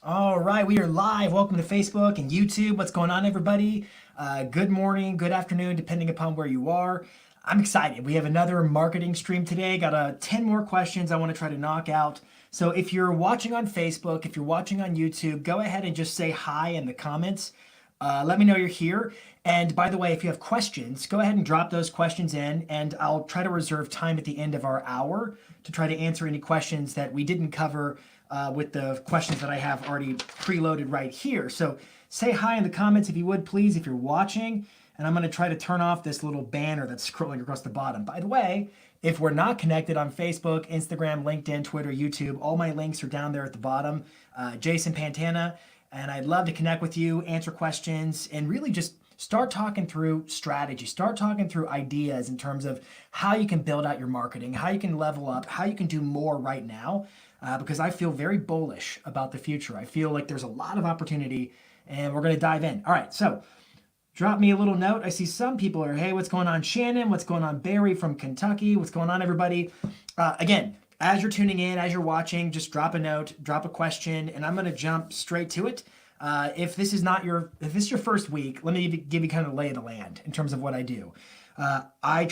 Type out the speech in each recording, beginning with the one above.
All right, we are live. Welcome to Facebook and YouTube. What's going on, everybody? Good morning, good afternoon, depending upon where you are. I'm excited. We have another marketing stream today. Got 10 more questions I want to try to knock out. So if you're watching on Facebook, if you're watching on YouTube, go ahead and just say hi in the comments. Let me know you're here. And by the way, if you have questions, go ahead and drop those questions in, and I'll try to reserve time at the end of our hour to try to answer any questions that we didn't cover with the questions that I have already preloaded right here. So say hi in the comments if you would, please, if you're watching. And I'm going to try to turn off this little banner that's scrolling across the bottom. By the way, if we're not connected on Facebook, Instagram, LinkedIn, Twitter, YouTube, all my links are down there at the bottom. Jason Pantana. And I'd love to connect with you, answer questions, and really just start talking through strategy, start talking through ideas in terms of how you can build out your marketing, how you can level up, how you can do more right now, because I feel very bullish about the future. I feel like there's a lot of opportunity, and we're going to dive in. All right, so drop me a little note. I see some people are, hey, what's going on, Shannon? What's going on, Barry from Kentucky? What's going on, everybody? Again, as you're tuning in, as you're watching, just drop a note, drop a question, and I'm going to jump straight to it. If this is your first week, let me give you kind of lay of the land in terms of what I do. I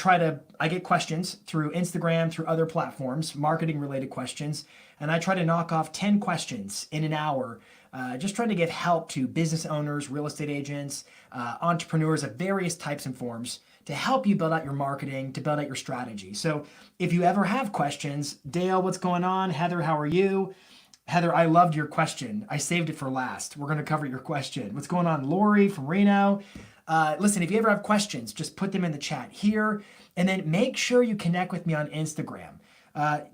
get questions through Instagram, through other platforms, marketing related questions, and I try to knock off 10 questions in an hour, just trying to give help to business owners, real estate agents, entrepreneurs of various types and forms to help you build out your marketing, to build out your strategy. So if you ever have questions, Dale, what's going on? Heather, how are you? Heather, I loved your question. I saved it for last. We're going to cover your question. What's going on? Lori from Reno. Listen, if you ever have questions, just put them in the chat here. And then make sure you connect with me on Instagram.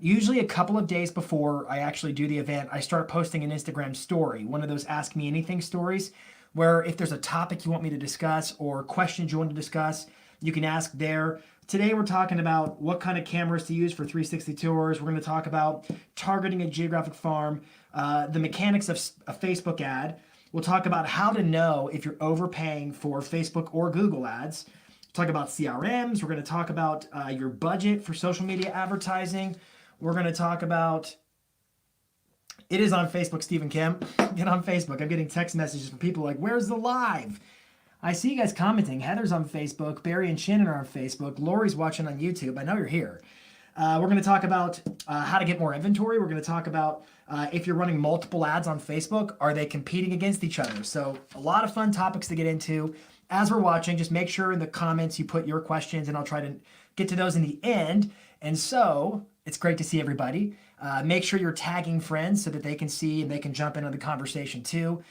Usually a couple of days before I actually do the event, I start posting an Instagram story, one of those Ask Me Anything stories, where if there's a topic you want me to discuss or questions you want to discuss, you can ask there. Today we're talking about what kind of cameras to use for 360 tours. We're going to talk about targeting a geographic farm, the mechanics of a Facebook ad. We'll talk about how to know if you're overpaying for Facebook or Google ads. We'll talk about CRMs. We're going to talk about your budget for social media advertising. We're going to talk about, it is on Facebook, Stephen Kim. Get on Facebook. I'm getting text messages from people like, where's the live? I see you guys commenting. Heather's on Facebook. Barry and Shannon are on Facebook. Lori's watching on YouTube. I know you're here. We're going to talk about how to get more inventory. We're going to talk about if you're running multiple ads on Facebook, are they competing against each other? So a lot of fun topics to get into. As we're watching, just make sure in the comments you put your questions, and I'll try to get to those in the end. And so it's great to see everybody. Make sure you're tagging friends so that they can see and they can jump into the conversation too.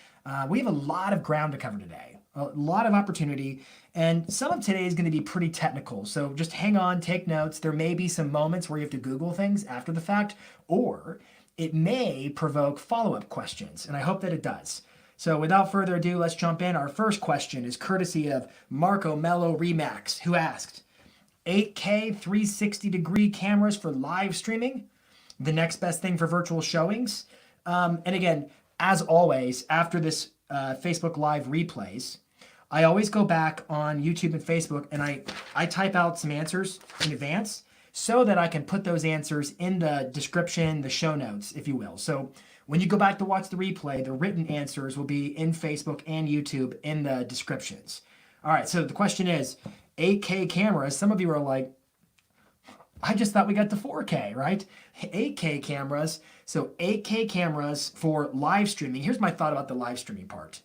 We have a lot of ground to cover today, a lot of opportunity, and some of today is going to be pretty technical. So just hang on, take notes. There may be some moments where you have to Google things after the fact, or it may provoke follow-up questions, and I hope that it does. So without further ado, let's jump in. Our first question is courtesy of Marco Mello Remax, who asked, 8K 360-degree cameras for live streaming, the next best thing for virtual showings? And again, as always, after this Facebook Live replays, I always go back on YouTube and Facebook and I type out some answers in advance so that I can put those answers in the description, the show notes, if you will. So when you go back to watch the replay, the written answers will be in Facebook and YouTube in the descriptions. All right, so the question is, 8K cameras. Some of you are like, I just thought we got to 4K, right? 8K cameras. So 8K cameras for live streaming. Here's my thought about the live streaming part.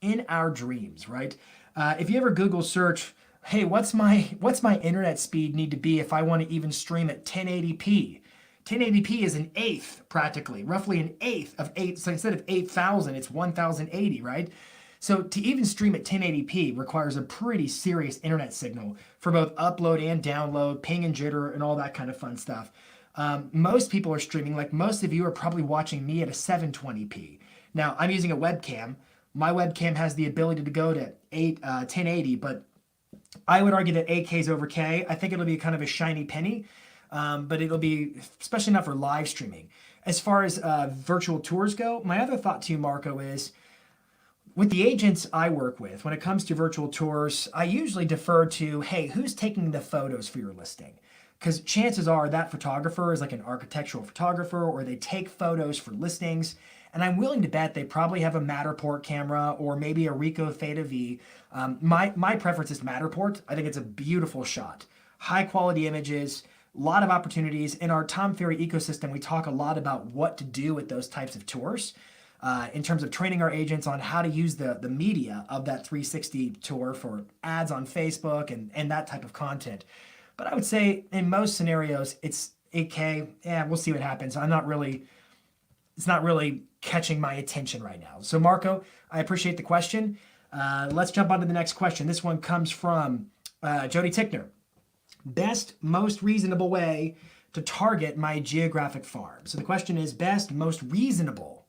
In our dreams, right? If you ever Google search, hey, what's my internet speed need to be if I want to even stream at 1080p? 1080p is an eighth, practically, roughly an eighth of 8. So instead of 8,000, it's 1,080, right? So to even stream at 1080p requires a pretty serious internet signal for both upload and download, ping and jitter, and all that kind of fun stuff. Most people are streaming, like most of you are probably watching me at a 720p. Now, I'm using a webcam. My webcam has the ability to go to 1080, but I would argue that 8K is over K. I think it'll be kind of a shiny penny, but it'll be especially not for live streaming. As far as virtual tours go, my other thought to you, Marco, is with the agents I work with, when it comes to virtual tours, I usually defer to, hey, who's taking the photos for your listing? Because chances are that photographer is like an architectural photographer, or they take photos for listings. And I'm willing to bet they probably have a Matterport camera or maybe a Ricoh Theta V. My preference is Matterport. I think it's a beautiful shot. High quality images, a lot of opportunities. In our Tom Ferry ecosystem, we talk a lot about what to do with those types of tours in terms of training our agents on how to use the media of that 360 tour for ads on Facebook and that type of content. But I would say in most scenarios, it's 8K. Yeah, we'll see what happens. It's not really catching my attention right now. So Marco, I appreciate the question. Let's jump on to the next question. This one comes from Jody Tickner. Best, most reasonable way to target my geographic farm. So the question is best, most reasonable.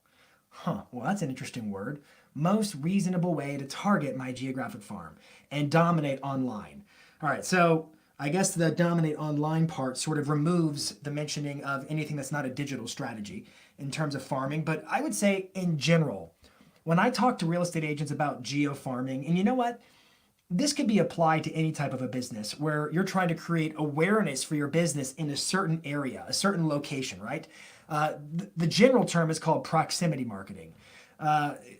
Well, that's an interesting word. Most reasonable way to target my geographic farm and dominate online. All right, so I guess the dominate online part sort of removes the mentioning of anything that's not a digital strategy in terms of farming. But I would say in general, when I talk to real estate agents about geo farming, and you know what? This could be applied to any type of a business where you're trying to create awareness for your business in a certain area, a certain location, right? The general term is called proximity marketing.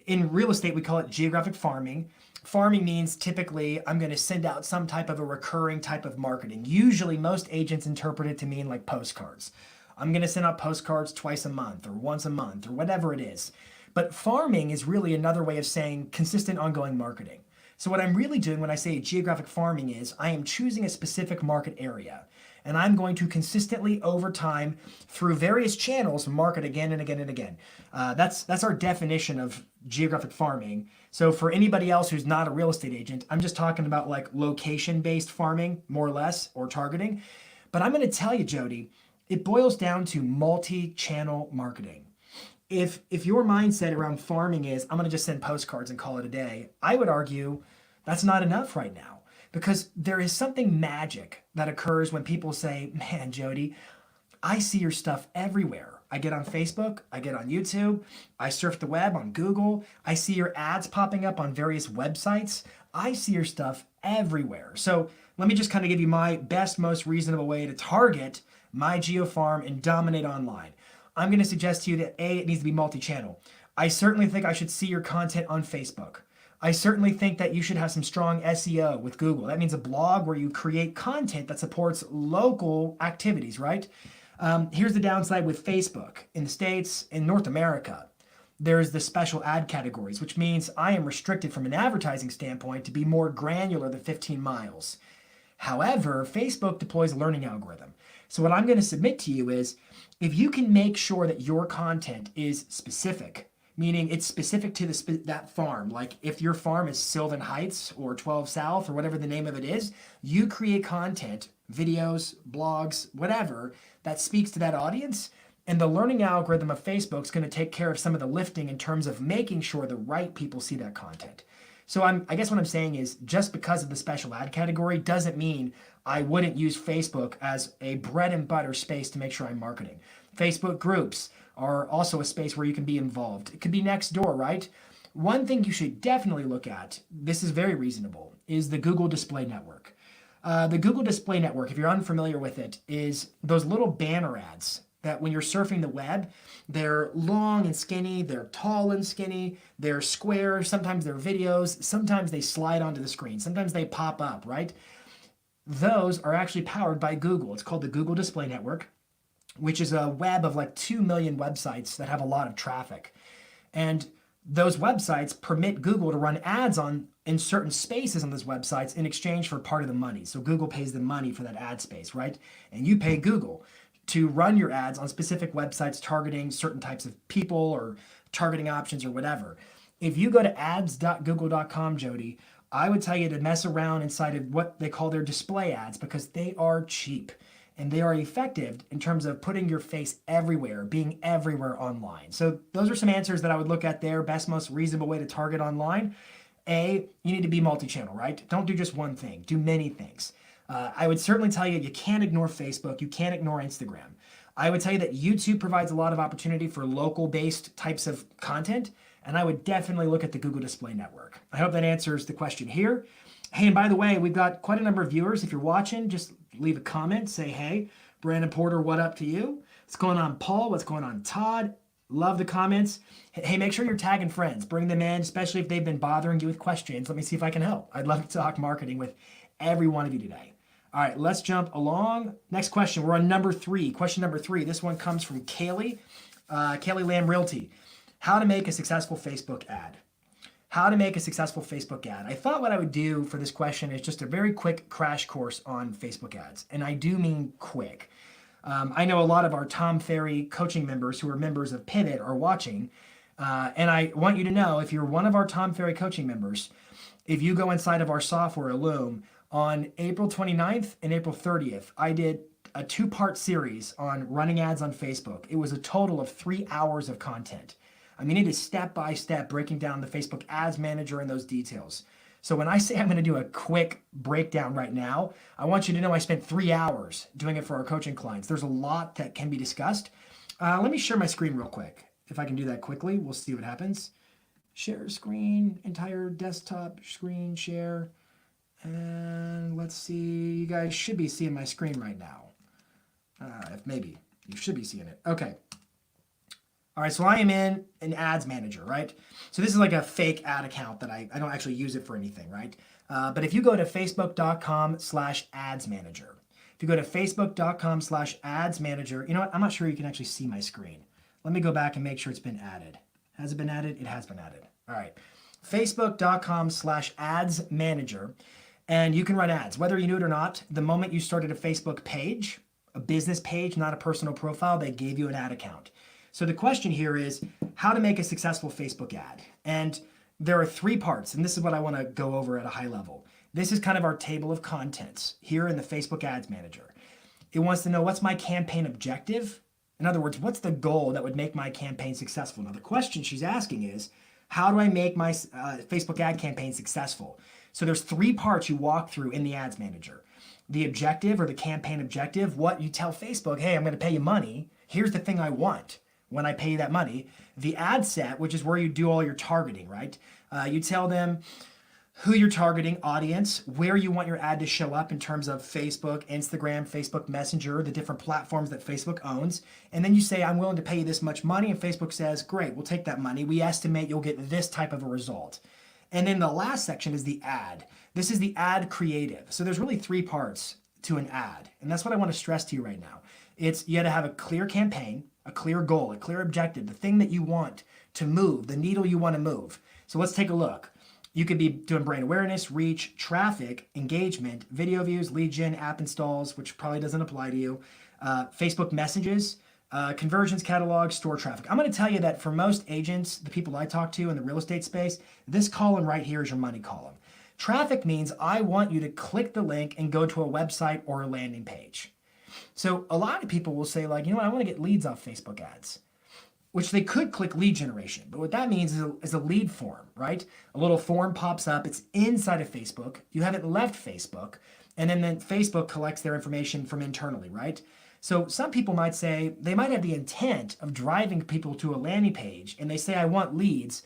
In real estate, we call it geographic farming. Farming means typically I'm going to send out some type of a recurring type of marketing. Usually most agents interpret it to mean like postcards. I'm going to send out postcards twice a month or once a month or whatever it is. But farming is really another way of saying consistent ongoing marketing. So what I'm really doing when I say geographic farming is I am choosing a specific market area and I'm going to consistently over time through various channels market again and again and again. That's our definition of geographic farming. So for anybody else who's not a real estate agent, I'm just talking about like location-based farming, more or less, or targeting. But I'm going to tell you, Jody, it boils down to multi-channel marketing. If your mindset around farming is, I'm going to just send postcards and call it a day, I would argue that's not enough right now. Because there is something magic that occurs when people say, man, Jody, I see your stuff everywhere. I get on Facebook, I get on YouTube, I surf the web on Google, I see your ads popping up on various websites. I see your stuff everywhere. So let me just kind of give you my best, most reasonable way to target my geo farm and dominate online. I'm going to suggest to you that A, it needs to be multi-channel. I certainly think I should see your content on Facebook. I certainly think that you should have some strong SEO with Google. That means a blog where you create content that supports local activities, right? Here's the downside with Facebook. In the States, in North America, there's the special ad categories, which means I am restricted from an advertising standpoint to be more granular than 15 miles. However, Facebook deploys a learning algorithm. So what I'm going to submit to you is if you can make sure that your content is specific, meaning it's specific to that farm, like if your farm is Sylvan Heights or 12 South or whatever the name of it is, you create content, videos, blogs, whatever, that speaks to that audience. And the learning algorithm of Facebook is going to take care of some of the lifting in terms of making sure the right people see that content. So I guess what I'm saying is just because of the special ad category doesn't mean I wouldn't use Facebook as a bread and butter space to make sure I'm marketing. Facebook groups are also a space where you can be involved. It could be next door, right? One thing you should definitely look at, this is very reasonable, is the Google Display Network. The Google Display Network, if you're unfamiliar with it, is those little banner ads that when you're surfing the web, they're long and skinny, they're tall and skinny, they're square, sometimes they're videos, sometimes they slide onto the screen, sometimes they pop up, right? Those are actually powered by Google. It's called the Google Display Network, which is a web of like 2 million websites that have a lot of traffic. And those websites permit Google to run ads in certain spaces on those websites in exchange for part of the money. So Google pays the money for that ad space, right? And you pay Google to run your ads on specific websites targeting certain types of people or targeting options or whatever. If you go to ads.google.com, Jody, I would tell you to mess around inside of what they call their display ads because they are cheap and they are effective in terms of putting your face everywhere, being everywhere online. So those are some answers that I would look at there. Best, most reasonable way to target online. A, you need to be multi-channel, right? Don't do just one thing, do many things. I would certainly tell you can't ignore Facebook, you can't ignore Instagram. I would tell you that YouTube provides a lot of opportunity for local-based types of content, and I would definitely look at the Google Display Network. I hope that answers the question here. Hey, and by the way, we've got quite a number of viewers. If you're watching, just leave a comment, say, hey, Brandon Porter, what up to you? What's going on, Paul? What's going on, Todd? Love the comments. Hey, make sure you're tagging friends. Bring them in, especially if they've been bothering you with questions. Let me see if I can help. I'd love to talk marketing with every one of you today. All right, let's jump along. Next question. We're on number 3. Question number 3. This one comes from Kaylee. Kaylee Lamb Realty. How to make a successful Facebook ad. How to make a successful Facebook ad. I thought what I would do for this question is just a very quick crash course on Facebook ads. And I do mean quick. I know a lot of our Tom Ferry coaching members who are members of Pivot are watching. And I want you to know, if you're one of our Tom Ferry coaching members, if you go inside of our software, Loom, on April 29th and April 30th, I did a 2-part series on running ads on Facebook. It was a total of 3 hours of content. I mean, it is step-by-step breaking down the Facebook Ads Manager and those details. So when I say I'm going to do a quick breakdown right now, I want you to know I spent 3 hours doing it for our coaching clients. There's a lot that can be discussed. Let me share my screen real quick. If I can do that quickly, we'll see what happens. Share screen, entire desktop screen share. And let's see, you guys should be seeing my screen right now. If maybe, you should be seeing it. Okay. All right, so I am in an ads manager, right? So this is like a fake ad account that I don't actually use it for anything, right? But if you go to facebook.com/ads manager, if you go to facebook.com/ads manager, you know what? I'm not sure you can actually see my screen. Let me go back and make sure it's been added. Has it been added? It has been added. All right. Facebook.com/ads manager. And you can run ads, whether you knew it or not. The moment you started a Facebook page, a business page, not a personal profile, they gave you an ad account. So the question here is how to make a successful Facebook ad. And there are 3 parts, and this is what I want to go over at a high level. This is kind of our table of contents here in the Facebook Ads Manager. It wants to know, what's my campaign objective? In other words, what's the goal that would make my campaign successful? Now, the question she's asking is, how do I make my Facebook ad campaign successful? So there's 3 parts you walk through in the Ads Manager. The objective or the campaign objective, what you tell Facebook, hey, I'm going to pay you money. Here's the thing I want when I pay you that money. The ad set, which is where you do all your targeting, right? You tell them who you're targeting, audience, where you want your ad to show up in terms of Facebook, Instagram, Facebook Messenger, the different platforms that Facebook owns. And then you say, I'm willing to pay you this much money. And Facebook says, great, we'll take that money. We estimate you'll get this type of a result. And then the last section is the ad. This is the ad creative. So there's really three parts to an ad. And that's what I want to stress to you right now. It's you got to have a clear campaign, a clear goal, a clear objective, the thing that you want to move, the needle you want to move. So let's take a look. You could be doing brand awareness, reach, traffic, engagement, video views, lead gen, app installs, which probably doesn't apply to you, Facebook messages, conversions, catalog, store traffic. I'm going to tell you that for most agents, the people I talk to in the real estate space, this column right here is your money column. Traffic means I want you to click the link and go to a website or a landing page. So a lot of people will say like, you know what, I want to get leads off Facebook ads, which they could click lead generation. But what that means is a lead form, right? A little form pops up. It's inside of Facebook. You haven't left Facebook. And then Facebook collects their information from internally, right? So some people might say, they might have the intent of driving people to a landing page and they say, I want leads,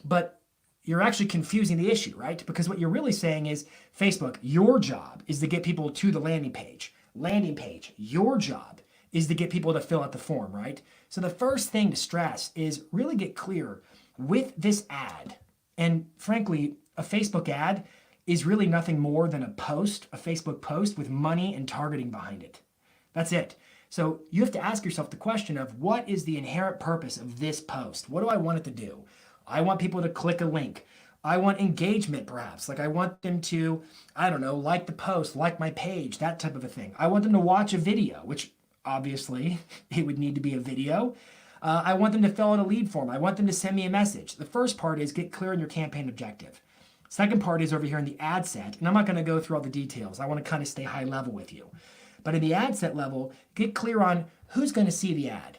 but you're actually confusing the issue, right? Because what you're really saying is, Facebook, your job is to get people to the landing page. Landing page, your job is to get people to fill out the form, right? So the first thing to stress is really get clear with this ad. And frankly, a Facebook ad is really nothing more than a post, a Facebook post with money and targeting behind it. That's it. So you have to ask yourself the question of what is the inherent purpose of this post? What do I want it to do? I want people to click a link. I want engagement perhaps. Like I want them to, I don't know, like the post, like my page, that type of a thing. I want them to watch a video, which obviously it would need to be a video. I want them to fill out a lead form. I want them to send me a message. The first part is get clear on your campaign objective. Second part is over here in the ad set. And I'm not going to go through all the details. I want to kind of stay high level with you. But in the ad set level, get clear on who's going to see the ad.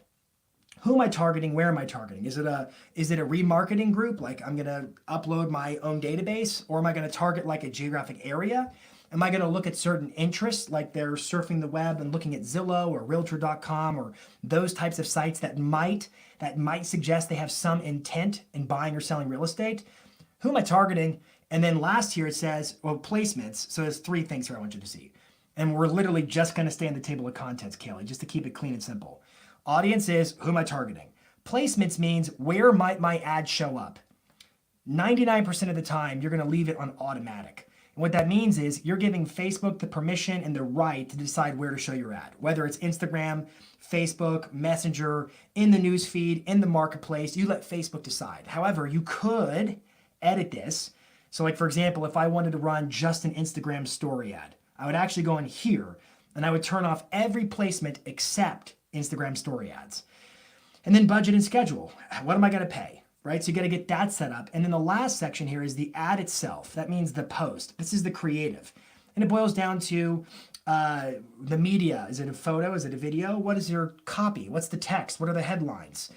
Who am I targeting? Where am I targeting? Is it a remarketing group? Like I'm going to upload my own database? Or am I going to target like a geographic area? Am I going to look at certain interests like they're surfing the web and looking at Zillow or Realtor.com or those types of sites that might suggest they have some intent in buying or selling real estate? Who am I targeting? And then last here it says, well, placements. So there's three things here I want you to see. And we're literally just going to stay in the table of contents, Kaylee, just to keep it clean and simple. Audience is, who am I targeting? Placements means where might my ad show up? 99% of the time, you're going to leave it on automatic. And what that means is you're giving Facebook the permission and the right to decide where to show your ad, whether it's Instagram, Facebook, Messenger, in the news feed, in the marketplace. You let Facebook decide. However, you could edit this. So like, for example, if I wanted to run just an Instagram story ad, I would actually go in here and I would turn off every placement except Instagram story ads. And then budget and schedule. What am I going to pay? Right? So you got to get that set up. And then the last section here is the ad itself. That means the post. This is the creative. And it boils down to the media. Is it a photo? Is it a video? What is your copy? What's the text? What are the headlines?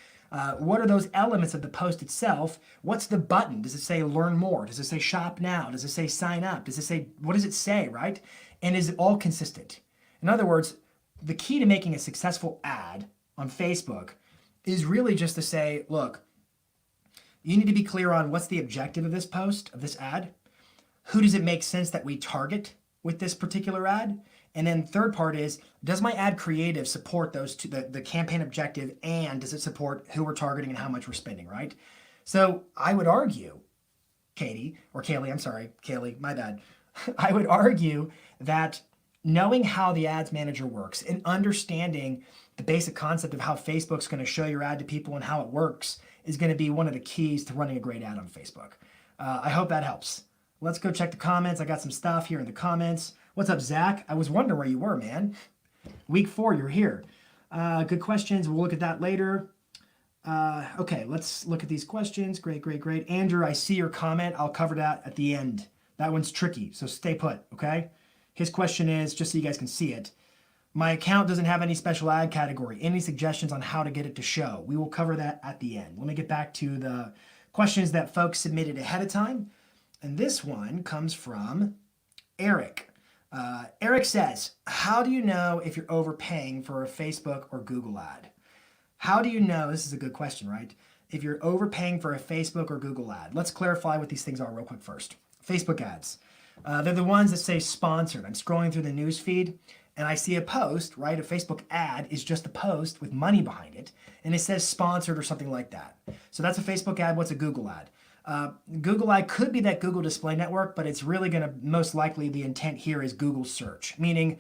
What are those elements of the post itself? What's the button? Does it say learn more? Does it say shop now? Does it say sign up? Does it say, what does it say, right? And is it all consistent? In other words, the key to making a successful ad on Facebook is really just to say, look, you need to be clear on what's the objective of this post, of this ad. Who does it make sense that we target with this particular ad? And then third part is, does my ad creative support those two, the campaign objective, and does it support who we're targeting and how much we're spending, right? So I would argue, Kaylee, my bad. I would argue that knowing how the ads manager works and understanding the basic concept of how Facebook's going to show your ad to people and how it works is going to be one of the keys to running a great ad on Facebook. I hope that helps. Let's go check the comments. I got some stuff here in the comments. What's up, Zach? I was wondering where you were, man. Week 4, you're here. Good questions. We'll look at that later. Okay, let's look at these questions. Great. Andrew, I see your comment. I'll cover that at the end. That one's tricky, so stay put, okay? His question is, just so you guys can see it, my account doesn't have any special ad category. Any suggestions on how to get it to show? We will cover that at the end. Let me get back to the questions that folks submitted ahead of time. And this one comes from Eric. Eric says, how do you know if you're overpaying for a Facebook or Google ad? How do you know, this is a good question, right? If you're overpaying for a Facebook or Google ad. Let's clarify what these things are real quick first. Facebook ads. They're the ones that say sponsored. I'm scrolling through the news feed and I see a post, right? A Facebook ad is just a post with money behind it. And it says sponsored or something like that. So that's a Facebook ad. What's a Google ad? Google Eye could be that Google Display Network, but it's really going to most likely the intent here is Google search, meaning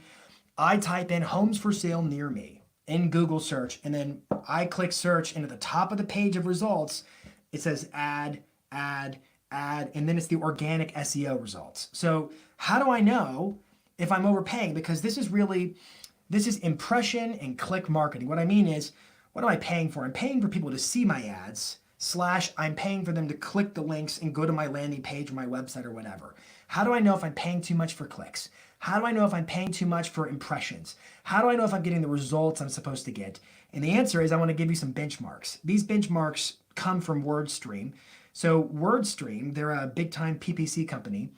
I type in homes for sale near me in Google search, and then I click search, and at the top of the page of results, it says add, add, add, and then it's the organic SEO results. So how do I know if I'm overpaying? Because this is impression and click marketing. What I mean is, what am I paying for? I'm paying for people to see my ads, / I'm paying for them to click the links and go to my landing page or my website or whatever. How do I know if I'm paying too much for clicks? How do I know if I'm paying too much for impressions? How do I know if I'm getting the results I'm supposed to get? And the answer is I want to give you some benchmarks. These benchmarks come from WordStream. So WordStream, they're a big time PPC company,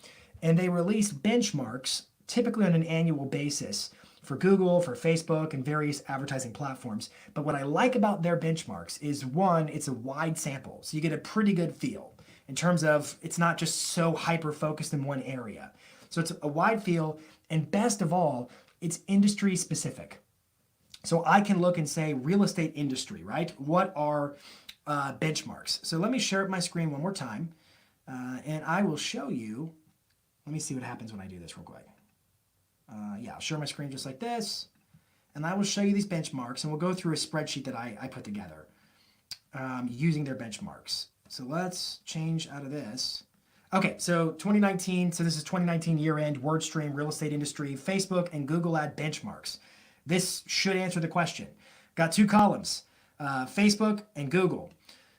and they release benchmarks typically on an annual basis for Google, for Facebook, and various advertising platforms. But what I like about their benchmarks is, one, it's a wide sample. So you get a pretty good feel in terms of it's not just so hyper-focused in one area. So it's a wide feel, and best of all, it's industry specific. So I can look and say real estate industry, right? What are benchmarks? So let me share my screen one more time, and I will show you. Let me see what happens when I do this real quick. Yeah, I'll share my screen just like this, and I will show you these benchmarks, and we'll go through a spreadsheet that I put together using their benchmarks. So let's change out of this. Okay, so 2019, so this is 2019 year-end, WordStream, real estate industry, Facebook, and Google ad benchmarks. This should answer the question. Got two columns, Facebook and Google.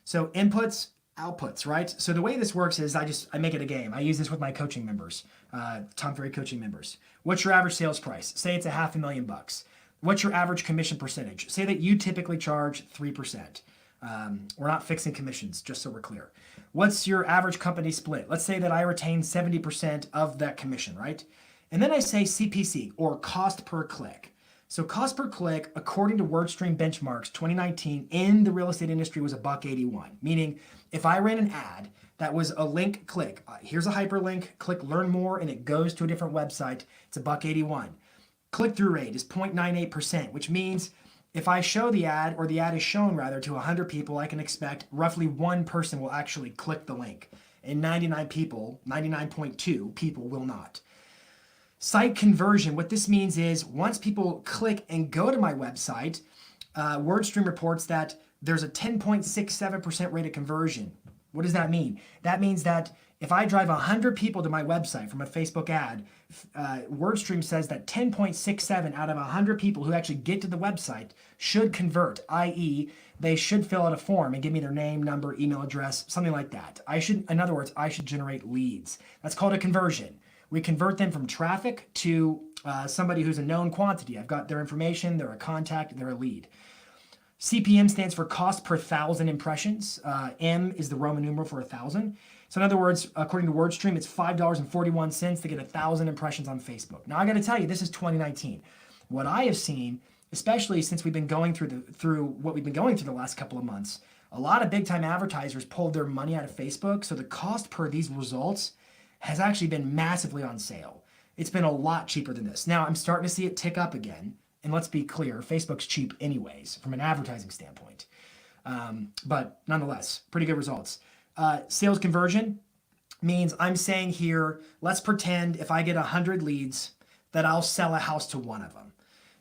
So inputs, outputs, right? So the way this works is I make it a game. I use this with my coaching members, Tom Ferry coaching members. What's your average sales price? Say it's $500,000. What's your average commission percentage? Say that you typically charge 3%. We're not fixing commissions, just so we're clear. What's your average company split? Let's say that I retain 70% of that commission, right? And then I say CPC, or cost per click. So cost per click, according to WordStream benchmarks, 2019 in the real estate industry was $1.81. Meaning, if I ran an ad that was a link click, here's a hyperlink, click learn more, and it goes to a different website, it's $1.81. Click-through rate is 0.98%, which means if I show the ad, or the ad is shown rather, to 100 people, I can expect roughly one person will actually click the link, and 99.2 people will not. Site conversion, what this means is once people click and go to my website, WordStream reports that there's a 10.67% rate of conversion. What does that mean? That means that if I drive 100 people to my website from a Facebook ad, WordStream says that 10.67 out of 100 people who actually get to the website should convert, i.e. they should fill out a form and give me their name, number, email address, something like that. In other words, I should generate leads. That's called a conversion. We convert them from traffic to somebody who's a known quantity. I've got their information, they're a contact, they're a lead. CPM stands for cost per 1,000 impressions. M is the Roman numeral for 1,000. So in other words, according to WordStream, it's $5.41 to get 1,000 impressions on Facebook. Now I got to tell you, this is 2019. What I have seen, especially since we've been going through what we've been going through the last couple of months, a lot of big time advertisers pulled their money out of Facebook. So the cost per these results has actually been massively on sale. It's been a lot cheaper than this. Now I'm starting to see it tick up again. And let's be clear, Facebook's cheap anyways from an advertising standpoint. But nonetheless, pretty good results. Sales conversion means I'm saying here, let's pretend if I get 100 leads that I'll sell a house to one of them.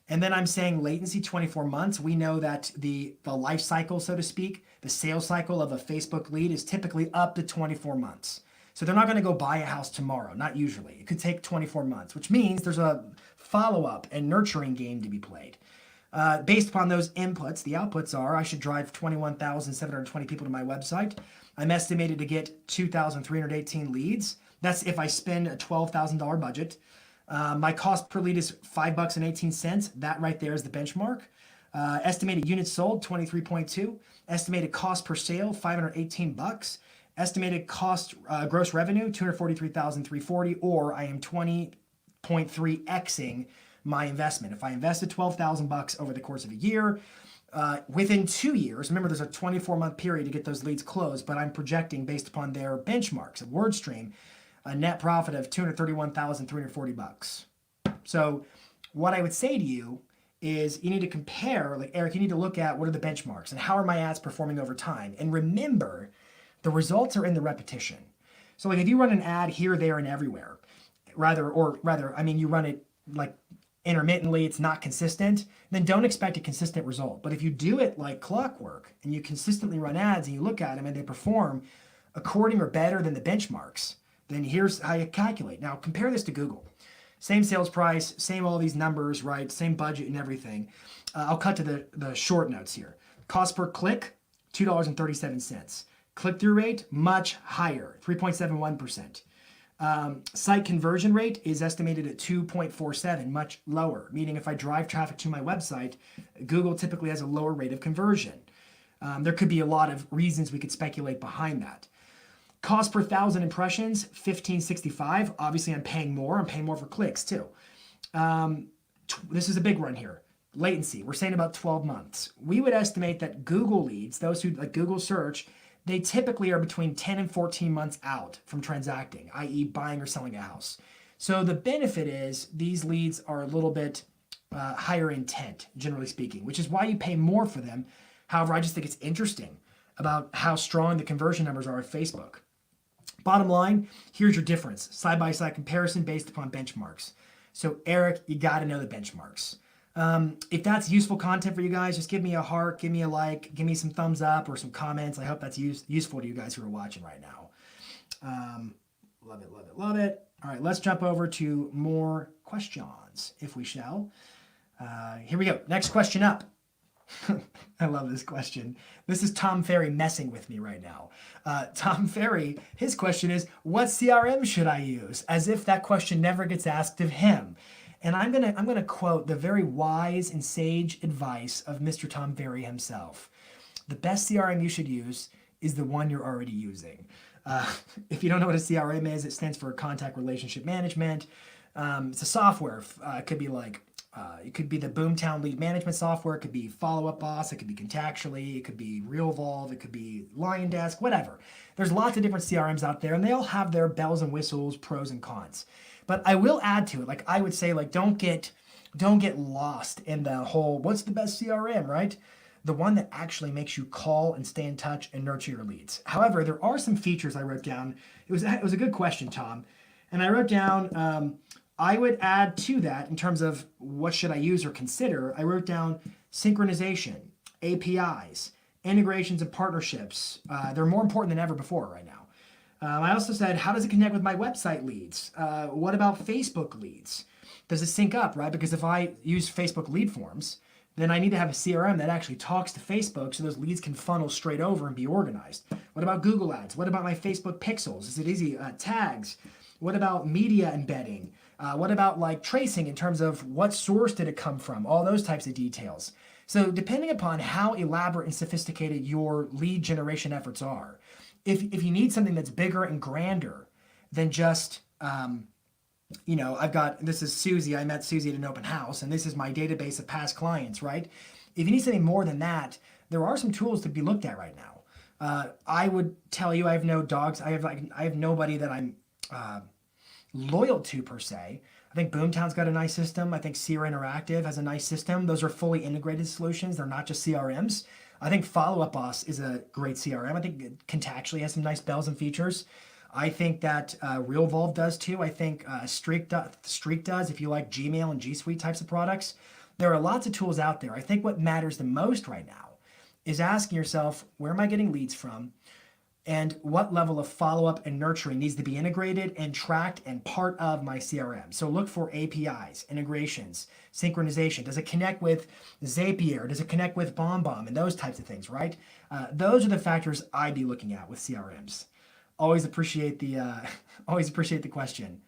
And then I'm saying latency 24 months. We know that the life cycle, so to speak, the sales cycle of a Facebook lead is typically up to 24 months. So they're not going to go buy a house tomorrow, not usually. It could take 24 months, which means there's a follow-up and nurturing game to be played. Based upon those inputs, the outputs are I should drive 21,720 people to my website. I'm estimated to get 2,318 leads. That's if I spend a $12,000 budget. My cost per lead is $5.18. That right there is the benchmark. Estimated units sold, 23.2. Estimated cost per sale, $518. Estimated cost gross revenue, $243,340, or I am 20.3xing my investment. If I invested $12,000 over the course of a year, within 2 years, remember there's a 24-month period to get those leads closed, but I'm projecting based upon their benchmarks of WordStream, a net profit of $231,340. So what I would say to you is you need to compare, like Eric, you need to look at what are the benchmarks and how are my ads performing over time. And remember The results are in the repetition. So like if you run an ad here, there, and everywhere, you run it like intermittently, it's not consistent, then don't expect a consistent result. But if you do it like clockwork and you consistently run ads and you look at them and they perform according or better than the benchmarks, then here's how you calculate. Now compare this to Google. Same sales price, same all these numbers, right? Same budget and everything. I'll cut to the short notes here. Cost per click, $2.37. Click-through rate, much higher, 3.71%. Site conversion rate is estimated at 2.47, much lower, meaning if I drive traffic to my website, Google typically has a lower rate of conversion. There could be a lot of reasons we could speculate behind that. Cost per 1,000 impressions, $15.65. Obviously, I'm paying more. I'm paying more for clicks too. This is a big one here. Latency, we're saying about 12 months. We would estimate that Google leads, those who like Google search, they typically are between 10 and 14 months out from transacting, i.e. buying or selling a house. So the benefit is these leads are a little bit higher intent, generally speaking, which is why you pay more for them. However, I just think it's interesting about how strong the conversion numbers are at Facebook. Bottom line, here's your difference. Side-by-side comparison based upon benchmarks. So Eric, you got to know the benchmarks. If that's useful content for you guys, just give me a heart, give me a like, give me some thumbs up or some comments. I hope that's useful to you guys who are watching right now. Love it, love it, love it. All right, let's jump over to more questions, if we shall. Here we go. Next question up. I love this question. This is Tom Ferry messing with me right now. Tom Ferry, his question is, what CRM should I use? As if that question never gets asked of him. And I'm gonna quote the very wise and sage advice of Mr. Tom Ferry himself. The best CRM you should use is the one you're already using. If you don't know what a CRM is, it stands for Contact Relationship Management. It's a software. It could be like it could be the Boomtown lead management software. It could be Follow Up Boss. It could be Contactually. It could be RealVolve. It could be Lion Desk. Whatever. There's lots of different CRMs out there, and they all have their bells and whistles, pros and cons. But I will add to it. Like I would say, like don't get lost in the whole what's the best CRM, right? The one that actually makes you call and stay in touch and nurture your leads. However, there are some features I wrote down. It was a good question, Tom, and I wrote down. I would add to that in terms of what should I use or consider. I wrote down synchronization, APIs, integrations and partnerships. They're more important than ever before right now. I also said, how does it connect with my website leads? What about Facebook leads? Does it sync up, right? Because if I use Facebook lead forms, then I need to have a CRM that actually talks to Facebook so those leads can funnel straight over and be organized. What about Google Ads? What about my Facebook pixels? Is it easy? Tags? What about media embedding? What about like tracing in terms of what source did it come from? All those types of details. So depending upon how elaborate and sophisticated your lead generation efforts are, if you need something that's bigger and grander than just, this is Susie. I met Susie at an open house, and this is my database of past clients, right? If you need something more than that, there are some tools to be looked at right now. I would tell you I have no dogs. I have nobody that I'm loyal to per se. I think Boomtown's got a nice system. I think Sierra Interactive has a nice system. Those are fully integrated solutions. They're not just CRMs. I think Follow Up Boss is a great CRM. I think Contactually has some nice bells and features. I think that RealVolve does too. I think Streak does if you like Gmail and G Suite types of products. There are lots of tools out there. I think what matters the most right now is asking yourself, where am I getting leads from? And what level of follow-up and nurturing needs to be integrated and tracked and part of my CRM. So look for APIs, integrations, synchronization. Does it connect with Zapier? Does it connect with BombBomb and those types of things, right? Those are the factors I'd be looking at with CRMs. Always appreciate the question.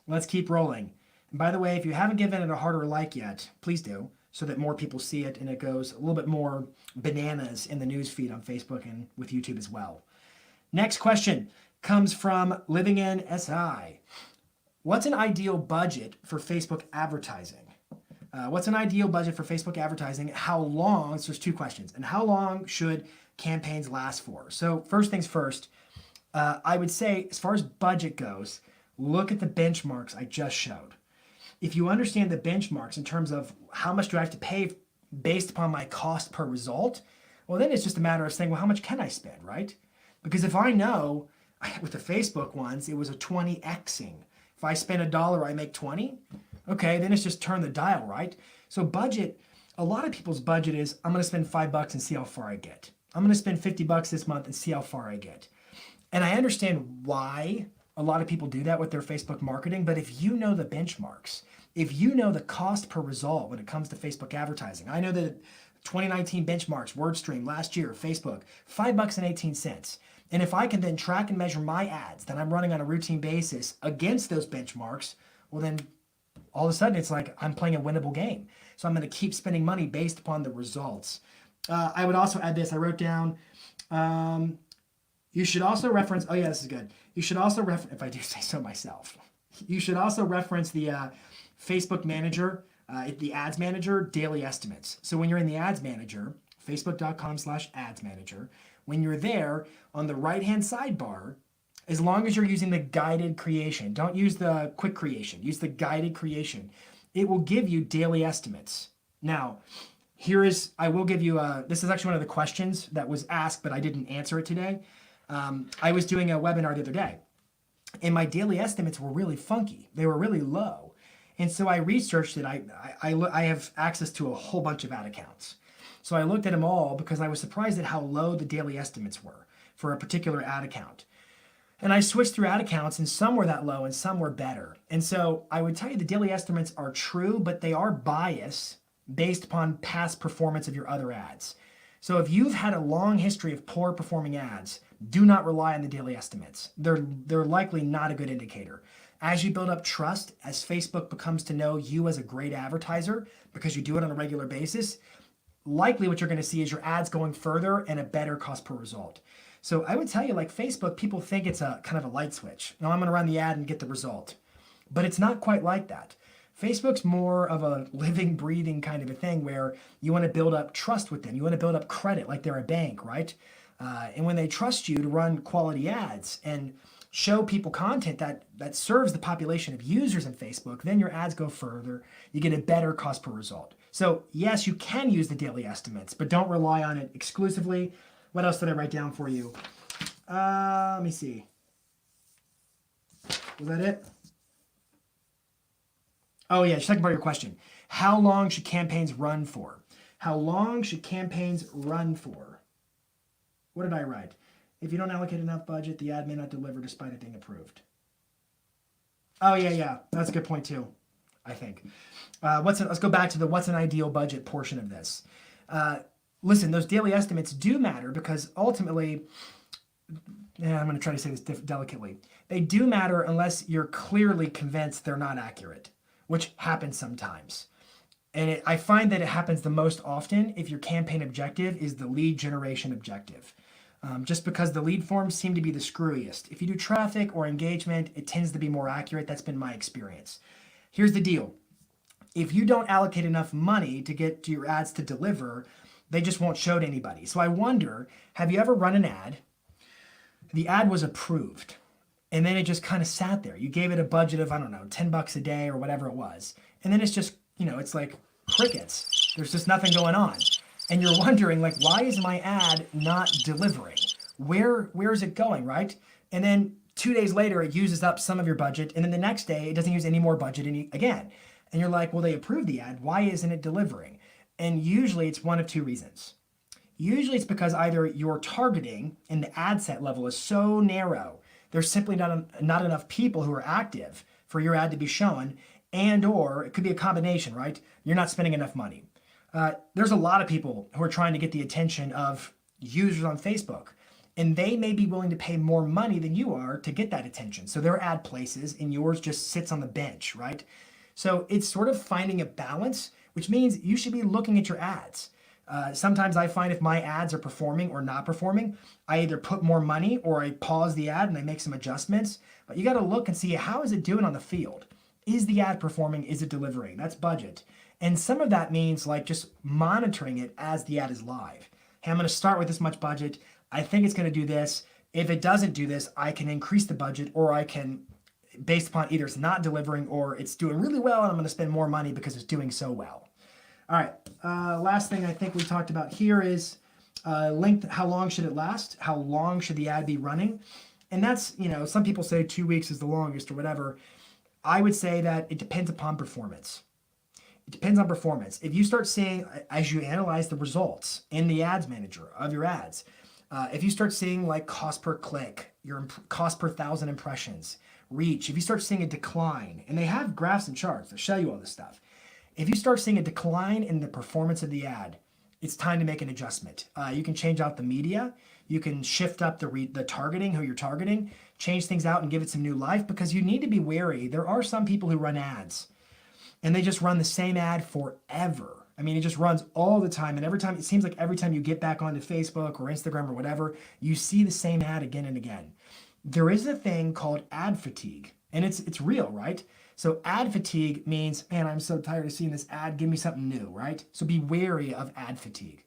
Let's keep rolling. And by the way, if you haven't given it a heart or a like yet, please do, so that more people see it and it goes a little bit more bananas in the news feed on Facebook and with YouTube as well. Next question comes from Living in SI. What's an ideal budget for Facebook advertising? What's an ideal budget for Facebook advertising? How long, so there's two questions, and how long should campaigns last for? So first things first, I would say as far as budget goes, look at the benchmarks I just showed. If you understand the benchmarks in terms of how much do I have to pay based upon my cost per result, well then it's just a matter of saying, well, how much can I spend, right? Because if I know with the Facebook ones, it was a 20xing. If I spend $1, I make 20. Okay, then it's just turn the dial, right? So budget, a lot of people's budget is, I'm going to spend $5 and see how far I get. I'm going to spend $50 this month and see how far I get. And I understand why a lot of people do that with their Facebook marketing, but if you know the benchmarks, if you know the cost per result when it comes to Facebook advertising, I know that 2019 benchmarks, WordStream last year, Facebook, $5.18. And if I can then track and measure my ads that I'm running on a routine basis against those benchmarks, well then all of a sudden it's like I'm playing a winnable game. So I'm going to keep spending money based upon the results. I would also add this. I wrote down, you should also reference, oh yeah, this is good. You should also reference, if I do say so myself, you should also reference the Facebook manager, the ads manager daily estimates. So when you're in the ads manager, facebook.com/ads manager, when you're there on the right-hand sidebar, as long as you're using the guided creation, don't use the quick creation, use the guided creation. It will give you daily estimates. Now, I will give you this is actually one of the questions that was asked, but I didn't answer it today. I was doing a webinar the other day, and my daily estimates were really funky. They were really low. And so I researched it. I have access to a whole bunch of ad accounts. So I looked at them all because I was surprised at how low the daily estimates were for a particular ad account. And I switched through ad accounts, and some were that low and some were better. And so I would tell you the daily estimates are true, but they are biased based upon past performance of your other ads. So if you've had a long history of poor performing ads, do not rely on the daily estimates. They're likely not a good indicator. As you build up trust, as Facebook becomes to know you as a great advertiser because you do it on a regular basis, likely what you're going to see is your ads going further and a better cost per result. So I would tell you, like Facebook, people think it's a kind of a light switch. No, I'm going to run the ad and get the result. But it's not quite like that. Facebook's more of a living, breathing kind of a thing where you want to build up trust with them. You want to build up credit like they're a bank, right? And when they trust you to run quality ads and show people content that serves the population of users in Facebook, then your ads go further. You get a better cost per result. So yes, you can use the daily estimates, but don't rely on it exclusively. What else did I write down for you? Let me see. Was that it? Oh yeah, second part of your question. How long should campaigns run for? How long should campaigns run for? What did I write? If you don't allocate enough budget, the ad may not deliver despite it being approved. Oh yeah, that's a good point too, I think. Let's go back to the what's an ideal budget portion of this. Listen, those daily estimates do matter because ultimately, I'm going to try to say this delicately. They do matter unless you're clearly convinced they're not accurate, which happens sometimes. And I find that it happens the most often if your campaign objective is the lead generation objective. Just because the lead forms seem to be the screwiest. If you do traffic or engagement, it tends to be more accurate. That's been my experience. Here's the deal. If you don't allocate enough money to get to your ads to deliver, they just won't show to anybody. So I wonder, have you ever run an ad? The ad was approved, and then it just kind of sat there. You gave it a budget of, I don't know, $10 a day or whatever it was. And then it's just, it's like crickets. There's just nothing going on. And you're wondering, like, why is my ad not delivering? Where is it going, right? And then 2 days later, it uses up some of your budget. And then the next day, it doesn't use any more budget again. And you're like, well, they approved the ad. Why isn't it delivering? And usually it's one of two reasons. Usually it's because either your targeting and the ad set level is so narrow, there's simply not enough people who are active for your ad to be shown, and or it could be a combination, right? You're not spending enough money. There's a lot of people who are trying to get the attention of users on Facebook, and they may be willing to pay more money than you are to get that attention. So their ad places and yours just sits on the bench, right? So it's sort of finding a balance, which means you should be looking at your ads. Sometimes I find if my ads are performing or not performing, I either put more money or I pause the ad and I make some adjustments. But you got to look and see, how is it doing on the field? Is the ad performing? Is it delivering? That's budget. And some of that means like just monitoring it as the ad is live. Hey, I'm going to start with this much budget. I think it's going to do this. If it doesn't do this, I can increase the budget, or I can, based upon either it's not delivering or it's doing really well and I'm going to spend more money because it's doing so well. All right, last thing I think we talked about here is Length, how long should it last? How long should the ad be running? And that's, some people say 2 weeks is the longest or whatever. I would say that it depends upon performance. It depends on performance. If you start seeing, as you analyze the results in the ads manager of your ads, if you start seeing like cost per click, your cost per 1,000 impressions, reach, if you start seeing a decline, and they have graphs and charts that show you all this stuff. If you start seeing a decline in the performance of the ad, it's time to make an adjustment. You can change out the media. You can shift up the targeting, who you're targeting, change things out and give it some new life, because you need to be wary. There are some people who run ads and they just run the same ad forever. I mean, it just runs all the time. And it seems like every time you get back onto Facebook or Instagram or whatever, you see the same ad again and again. There is a thing called ad fatigue, and it's real, right? So ad fatigue means, man, I'm so tired of seeing this ad. Give me something new, right? So be wary of ad fatigue.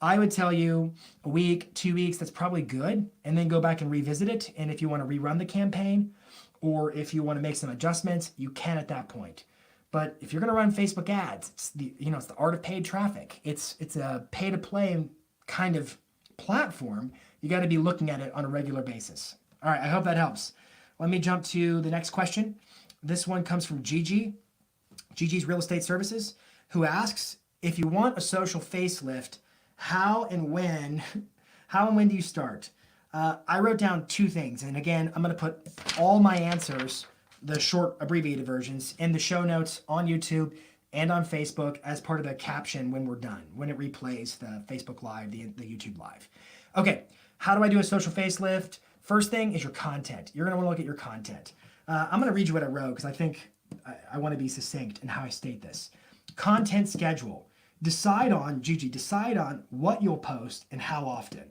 I would tell you a week, 2 weeks, that's probably good. And then go back and revisit it. And if you want to rerun the campaign, or if you want to make some adjustments, you can at that point. But if you're going to run Facebook ads, it's the art of paid traffic. It's a pay to play kind of platform. You got to be looking at it on a regular basis. All right, I hope that helps. Let me jump to the next question. This one comes from Gigi, Gigi's Real Estate Services, who asks, if you want a social facelift, how and when do you start? I wrote down 2 things. And again, I'm going to put all my answers, the short abbreviated versions, in the show notes on YouTube and on Facebook as part of the caption when we're done, when it replays the Facebook Live, the YouTube Live. Okay, how do I do a social facelift? First thing is your content. You're going to want to look at your content. I'm going to read you what I wrote because I think I want to be succinct in how I state this. Content schedule. Decide on what you'll post and how often.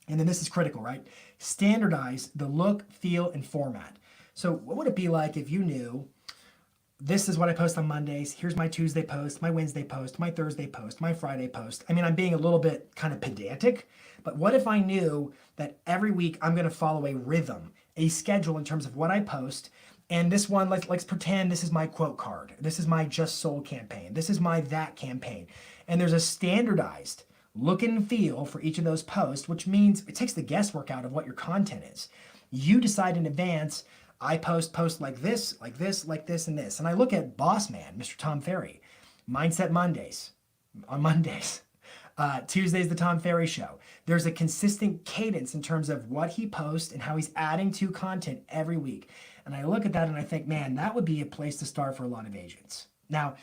And then this is critical, right? Standardize the look, feel, and format. So what would it be like if you knew this is what I post on Mondays, here's my Tuesday post, my Wednesday post, my Thursday post, my Friday post. I mean, I'm being a little bit kind of pedantic, but what if I knew that every week I'm going to follow a rhythm, a schedule in terms of what I post. And this one, let's pretend this is my quote card. This is my just sold campaign. This is my that campaign. And there's a standardized look and feel for each of those posts, which means it takes the guesswork out of what your content is. You decide in advance, I post like this, like this, like this, and this. And I look at Boss Man, Mr. Tom Ferry, Mindset Mondays, on Mondays. Tuesday's the Tom Ferry Show. There's a consistent cadence in terms of what he posts and how he's adding to content every week. And I look at that and I think, man, that would be a place to start for a lot of agents. Now,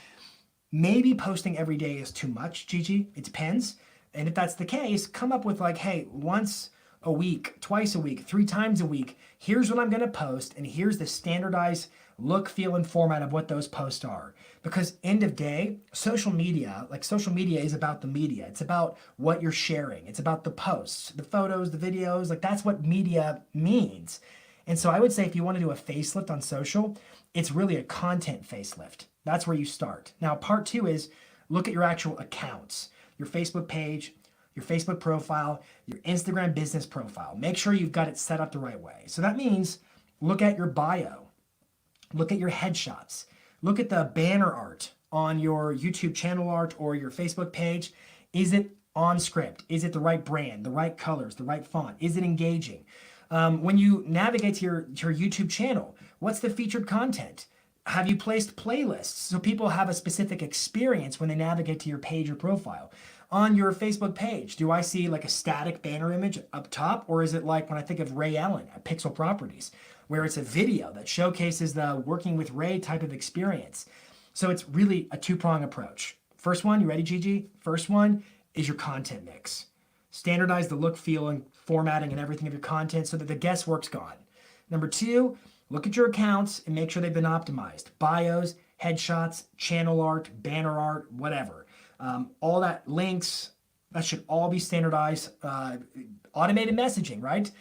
maybe posting every day is too much, Gigi. It depends. And if that's the case, come up with like, hey, once a week, twice a week, 3 times a week, here's what I'm going to post, and here's the standardized look, feel, and format of what those posts are. Because end of day, social media is about the media. It's about what you're sharing. It's about the posts, the photos, the videos. Like that's what media means. And so I would say if you want to do a facelift on social, it's really a content facelift. That's where you start. Now, part 2 is look at your actual accounts, your Facebook page, your Facebook profile, your Instagram business profile. Make sure you've got it set up the right way. So that means look at your bio, look at your headshots, look at the banner art on your YouTube channel art or your Facebook page. Is it on script? Is it the right brand, the right colors, the right font? Is it engaging? When you navigate to your YouTube channel, what's the featured content? Have you placed playlists so people have a specific experience when they navigate to your page or profile? On your Facebook page, do I see like a static banner image up top? Or is it like when I think of Ray Allen at Pixel Properties, where it's a video that showcases the working with Ray type of experience? So it's really a 2-prong approach. First one, you ready, Gigi? First one is your content mix. Standardize the look, feel, and formatting and everything of your content so that the guesswork's gone. Number 2, look at your accounts and make sure they've been optimized. Bios, headshots, channel art, banner art, whatever. All that links, that should all be standardized. Automated messaging, right?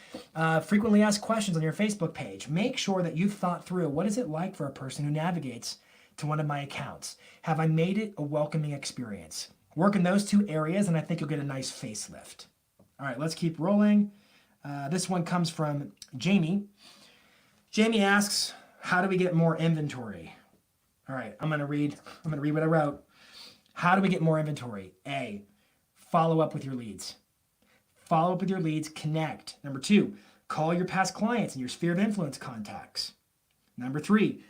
Frequently asked questions on your Facebook page. Make sure that you've thought through, what is it like for a person who navigates to one of my accounts? Have I made it a welcoming experience? Work in those 2 areas and I think you'll get a nice facelift. All right, let's keep rolling. This one comes from Jamie. Jamie asks, how do we get more inventory? All right, I'm gonna read what I wrote. How do we get more inventory? A, follow up with your leads. follow up with your leads, connect. Number 2, call your past clients and your sphere of influence contacts. Number 3,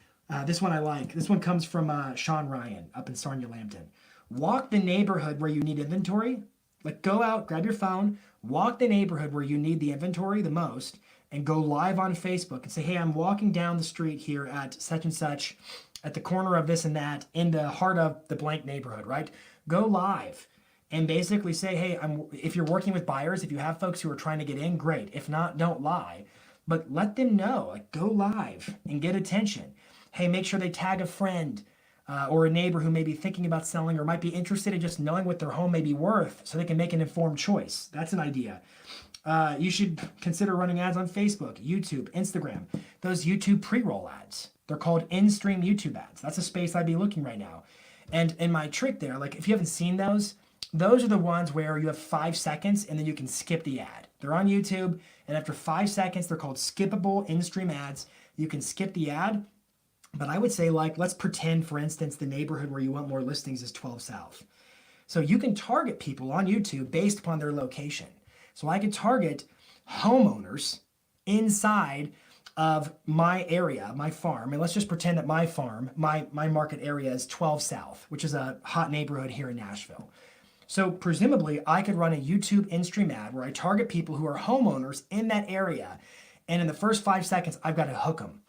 this one I like. This one comes from Sean Ryan up in Sarnia Lambton. Walk the neighborhood where you need inventory. Like, go out, grab your phone, walk the neighborhood where you need the inventory the most, and go live on Facebook and say, hey, I'm walking down the street here at such and such, at the corner of this and that, in the heart of the blank neighborhood, right? Go live and basically say, hey, if you're working with buyers, if you have folks who are trying to get in, great. If not, don't lie. But let them know, like, go live and get attention. Hey, make sure they tag a friend or a neighbor who may be thinking about selling or might be interested in just knowing what their home may be worth so they can make an informed choice. That's an idea. You should consider running ads on Facebook, YouTube, Instagram, those YouTube pre-roll ads. They're called in-stream YouTube ads. That's a space I'd be looking right now. And in my trick there, like if you haven't seen those are the ones where you have 5 seconds and then you can skip the ad. They're on YouTube, and after 5 seconds, they're called skippable in-stream ads. You can skip the ad. But I would say, like, let's pretend, for instance, the neighborhood where you want more listings is 12 South. So you can target people on YouTube based upon their location. So I could target homeowners inside of my area, my farm. And let's just pretend that my farm, my market area is 12 South, which is a hot neighborhood here in Nashville. So presumably I could run a YouTube in-stream ad where I target people who are homeowners in that area. And in the first 5 seconds, I've got to hook them.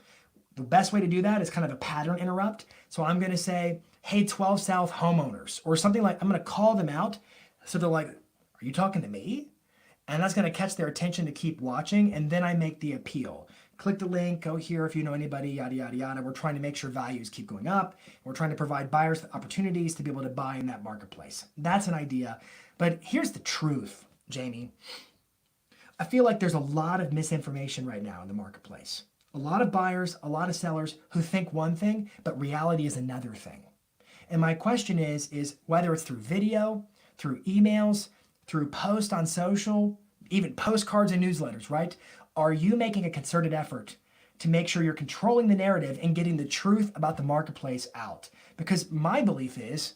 The best way to do that is kind of a pattern interrupt. So I'm going to say, hey, 12 South homeowners, or something like, I'm going to call them out. So they're like, are you talking to me? And that's going to catch their attention to keep watching. And then I make the appeal. Click the link, go here if you know anybody, yada, yada, yada. We're trying to make sure values keep going up. We're trying to provide buyers opportunities to be able to buy in that marketplace. That's an idea. But here's the truth, Jamie. I feel like there's a lot of misinformation right now in the marketplace. A lot of buyers, a lot of sellers who think one thing, but reality is another thing. And my question is whether it's through video, through emails, through posts on social, even postcards and newsletters, right? Are you making a concerted effort to make sure you're controlling the narrative and getting the truth about the marketplace out? Because my belief is,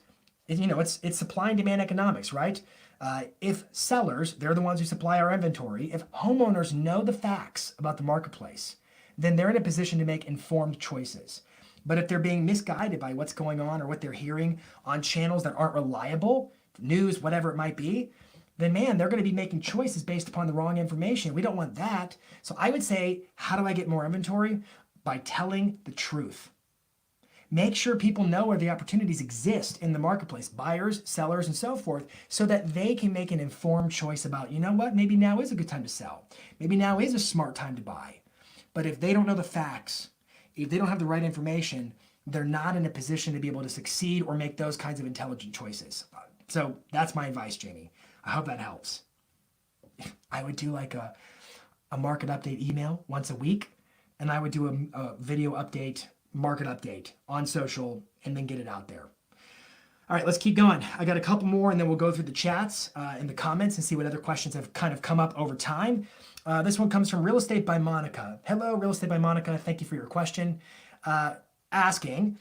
it's supply and demand economics, right? If sellers, they're the ones who supply our inventory, if homeowners know the facts about the marketplace, then they're in a position to make informed choices. But if they're being misguided by what's going on or what they're hearing on channels that aren't reliable, news, whatever it might be, then man, they're going to be making choices based upon the wrong information. We don't want that. So I would say, how do I get more inventory? By telling the truth. Make sure people know where the opportunities exist in the marketplace, buyers, sellers, and so forth, so that they can make an informed choice about, you know what, maybe now is a good time to sell. Maybe now is a smart time to buy. But if they don't know the facts, if they don't have the right information, they're not in a position to be able to succeed or make those kinds of intelligent choices. So that's my advice, Jamie. I hope that helps. I would do like a market update email once a week, and I would do a video update, market update on social, and then get it out there. All right, let's keep going. I got a couple more, and then we'll go through the chats in the comments and see what other questions have kind of come up over time. This one comes from Real Estate by Monica. Hello, Real Estate by Monica. Thank you for your question. Asking,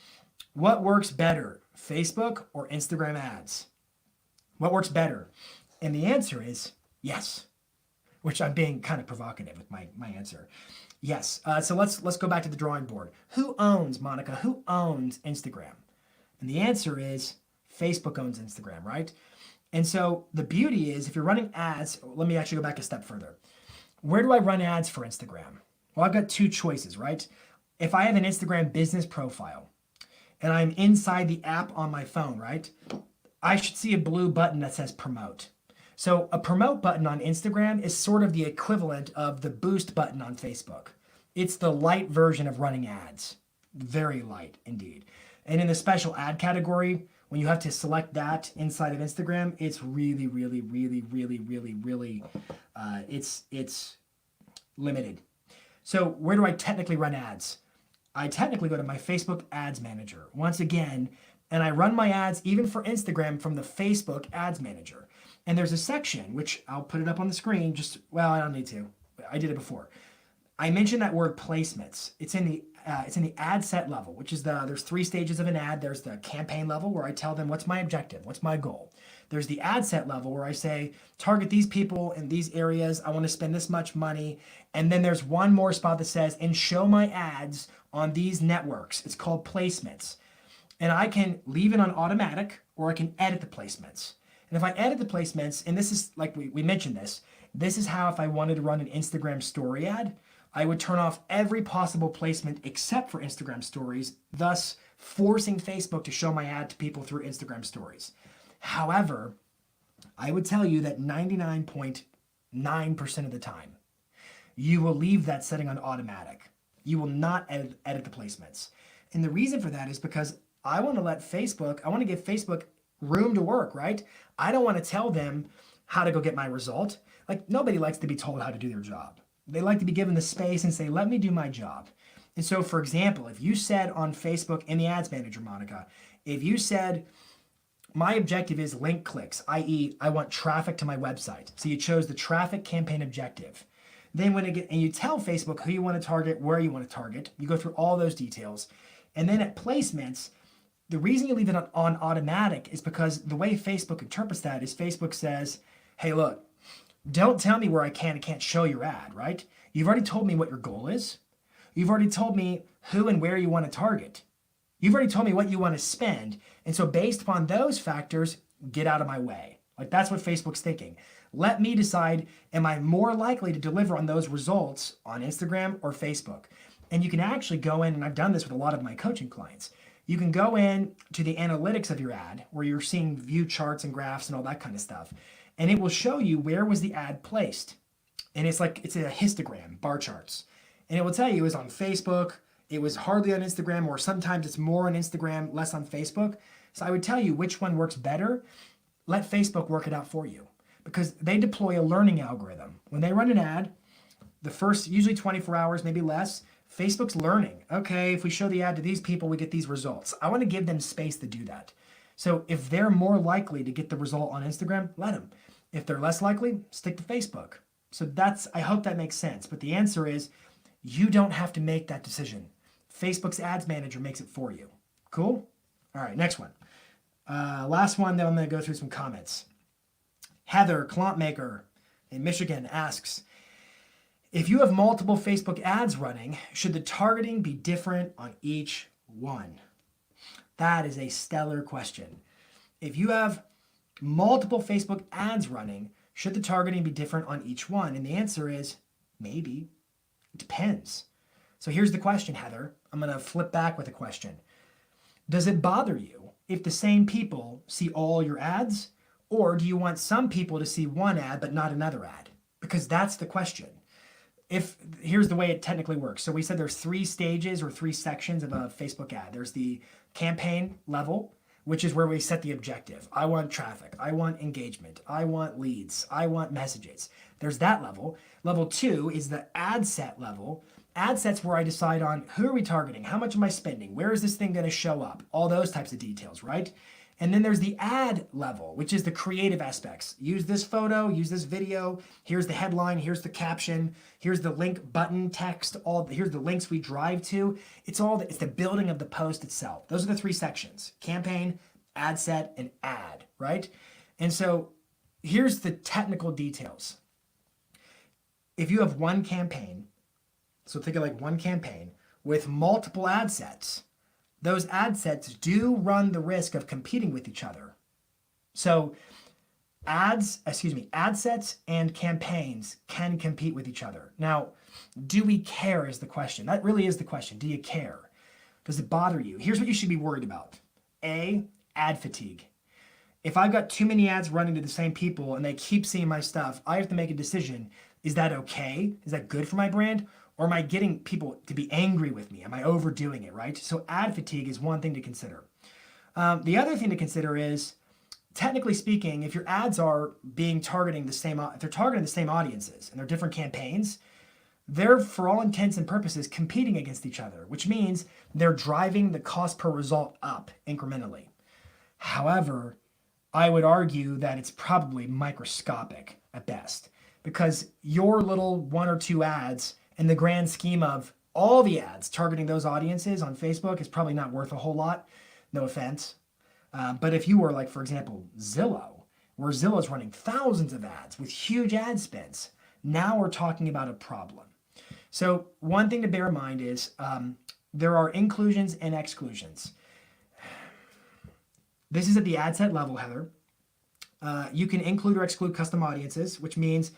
what works better, Facebook or Instagram ads? What works better? And the answer is yes, which I'm being kind of provocative with my answer. Yes. So let's go back to the drawing board. Who owns, Monica? Who owns Instagram? And the answer is Facebook owns Instagram, right? And so the beauty is, if you're running ads, let me actually go back a step further. Where do I run ads for Instagram? Well, I've got 2 choices, right? If I have an Instagram business profile and I'm inside the app on my phone, right? I should see a blue button that says promote. So a promote button on Instagram is sort of the equivalent of the boost button on Facebook. It's the light version of running ads. Very light indeed. And in the special ad category, when you have to select that inside of Instagram, it's really, it's limited. So where do I technically run ads? I technically go to my Facebook ads manager once again, and I run my ads even for Instagram from the Facebook ads manager. And there's a section, which I'll put it up on the screen, I don't need to. I did it before. I mentioned that word placements. It's in the ad set level, which is there's 3 stages of an ad. There's the campaign level where I tell them what's my objective, what's my goal. There's the ad set level where I say, target these people in these areas. I want to spend this much money. And then there's one more spot that says, and show my ads on these networks. It's called placements. And I can leave it on automatic or I can edit the placements. And if I edit the placements, and this is like we mentioned this is how if I wanted to run an Instagram story ad, I would turn off every possible placement except for Instagram stories, thus forcing Facebook to show my ad to people through Instagram stories. However, I would tell you that 99.9% of the time, you will leave that setting on automatic. You will not edit the placements. And the reason for that is because I want to give Facebook room to work, right? I don't want to tell them how to go get my result. Like, nobody likes to be told how to do their job. They like to be given the space and say, let me do my job. And so, for example, if you said on Facebook in the Ads Manager, Monica, if you said, my objective is link clicks, i.e. I want traffic to my website. So you chose the traffic campaign objective. Then and you tell Facebook who you want to target, where you want to target. You go through all those details. And then at placements, the reason you leave it on automatic is because the way Facebook interprets that is Facebook says, hey, look, don't tell me where I can and can't show your ad, right? You've already told me what your goal is. You've already told me who and where you want to target. You've already told me what you want to spend. And so based upon those factors, get out of my way. Like, that's what Facebook's thinking. Let me decide, am I more likely to deliver on those results on Instagram or Facebook? And you can actually go in, and I've done this with a lot of my coaching clients. You can go in to the analytics of your ad where you're seeing view charts and graphs and all that kind of stuff. And it will show you where was the ad placed. And it's a histogram, bar charts. And it will tell you it was on Facebook, it was hardly on Instagram, or sometimes it's more on Instagram, less on Facebook. So I would tell you which one works better. Let Facebook work it out for you because they deploy a learning algorithm. When they run an ad, the first usually 24 hours, maybe less, Facebook's learning. Okay, if we show the ad to these people, we get these results. I want to give them space to do that. So if they're more likely to get the result on Instagram, let them. If they're less likely, stick to Facebook. So I hope that makes sense. But the answer is you don't have to make that decision. Facebook's Ads Manager makes it for you. Cool? All right, next one. Last one, then I'm going to go through some comments. Heather, Clont Maker in Michigan asks, if you have multiple Facebook ads running, should the targeting be different on each one? That is a stellar question. If you have multiple Facebook ads running, should the targeting be different on each one? And the answer is maybe. It depends. So here's the question, Heather. I'm going to flip back with a question. Does it bother you if the same people see all your ads? Or do you want some people to see one ad but not another ad? Because that's the question. Here's the way it technically works. So we said there's 3 stages or 3 sections of a Facebook ad. There's the campaign level, which is where we set the objective. I want traffic. I want engagement. I want leads. I want messages. There's that level. Level 2 is the ad set level. Ad set's where I decide on who are we targeting? How much am I spending? Where is this thing going to show up? All those types of details, right? And then there's the ad level, which is the creative aspects. Use this photo, use this video. Here's the headline, here's the caption, here's the link button text, here's the links we drive to. It's the building of the post itself. Those are the 3 sections: campaign, ad set, and ad, right? And so here's the technical details. If you have one campaign, so think of like one campaign with multiple ad sets, those ad sets do run the risk of competing with each other. So ad sets and campaigns can compete with each other. Now, do we care is the question. That really is the question. Do you care? Does it bother you? Here's what you should be worried about. A, ad fatigue. If I've got too many ads running to the same people and they keep seeing my stuff, I have to make a decision. Is that okay? Is that good for my brand? Or am I getting people to be angry with me? Am I overdoing it, right? So ad fatigue is one thing to consider. The other thing to consider is, technically speaking, if your ads are targeting the same audiences and they're different campaigns, they're, for all intents and purposes, competing against each other, which means they're driving the cost per result up incrementally. However, I would argue that it's probably microscopic at best, because your little 1 or 2 ads in the grand scheme of all the ads targeting those audiences on Facebook is probably not worth a whole lot. No offense. But if you were like, for example, Zillow, where Zillow's running thousands of ads with huge ad spends. Now we're talking about a problem. So one thing to bear in mind is there are inclusions and exclusions. This is at the ad set level, Heather. You can include or exclude custom audiences, which means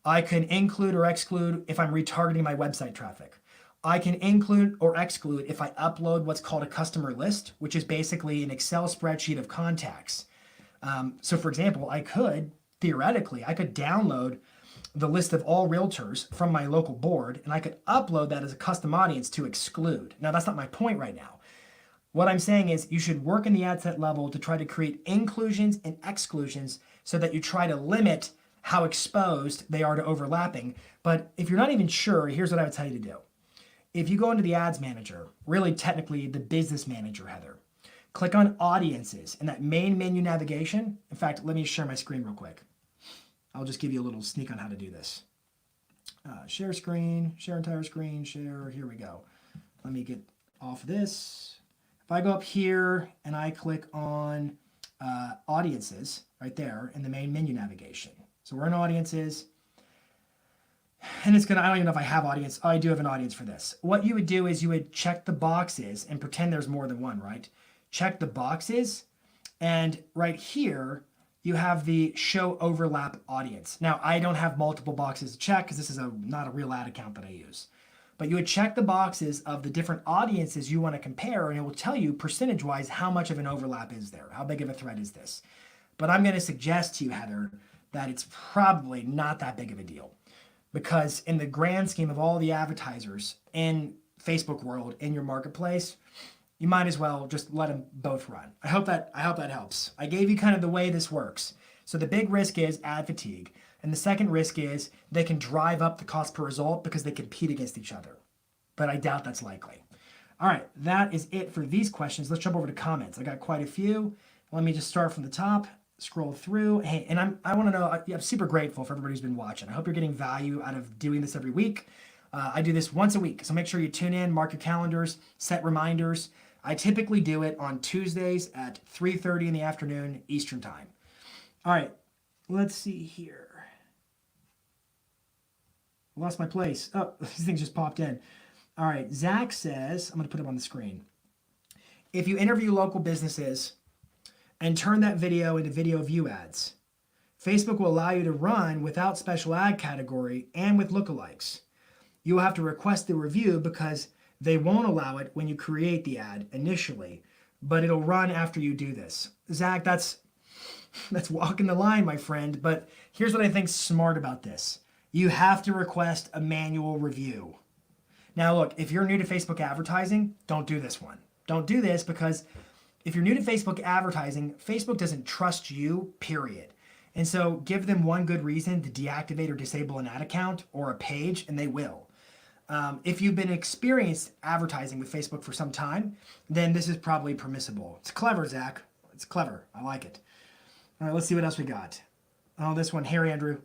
I can include or exclude if I'm retargeting my website traffic. I can include or exclude if I upload what's called a customer list, which is basically an Excel spreadsheet of contacts. So for example, theoretically, I could download the list of all realtors from my local board, and I could upload that as a custom audience to exclude. Now, that's not my point right now. What I'm saying is you should work in the ad set level to try to create inclusions and exclusions so that you try to limit how exposed they are to overlapping. But if you're not even sure, here's what I would tell you to do. If you go into the ads manager, really technically the business manager, Heather, click on audiences in that main menu navigation. In fact, let me share my screen real quick. I'll just give you a little sneak on how to do this. Share screen, share entire screen, share, here we go. Let me get off this. If I go up here and I click on audiences right there in the main menu navigation. So we're in audiences. And it's gonna, I don't even know if I have audience. Oh, I do have an audience for this. What you would do is you would check the boxes and pretend there's more than one, right? Check the boxes. And right here, you have the show overlap audience. Now, I don't have multiple boxes to check because this is not a real ad account that I use. But you would check the boxes of the different audiences you want to compare, and it will tell you percentage-wise how much of an overlap is there. How big of a threat is this? But I'm going to suggest to you, Heather, that it's probably not that big of a deal. Because in the grand scheme of all the advertisers in Facebook world, in your marketplace, you might as well just let them both run. I hope that helps. I gave you kind of the way this works. So the big risk is ad fatigue. And the second risk is they can drive up the cost per result because they compete against each other. But I doubt that's likely. All right, that is it for these questions. Let's jump over to comments. I got quite a few. Let me just start from the top, scroll through. Hey, and I want to know, I'm super grateful for everybody who's been watching. I hope you're getting value out of doing this every week. I do this once a week, so make sure you tune in, mark your calendars, set reminders. I typically do it on Tuesdays at 3:30 in the afternoon Eastern time. All right, let's see here. Lost my place. Oh, these things just popped in. All right, Zach says, I'm going to put them on the screen. If you interview local businesses and turn that video into video view ads, Facebook will allow you to run without special ad category and with lookalikes. You will have to request the review because they won't allow it when you create the ad initially, but it'll run after you do this. Zach, that's walking the line, my friend, but here's what I think's smart about this. You have to request a manual review. Now look, if you're new to Facebook advertising, don't do this one. Don't do this because if you're new to Facebook advertising, Facebook doesn't trust you, period. And so give them one good reason to deactivate or disable an ad account or a page, and they will. If you've been experienced advertising with Facebook for some time, then this is probably permissible. It's clever, Zach. It's clever. I like it. All right, let's see what else we got. Oh, this one, Harry Andrew.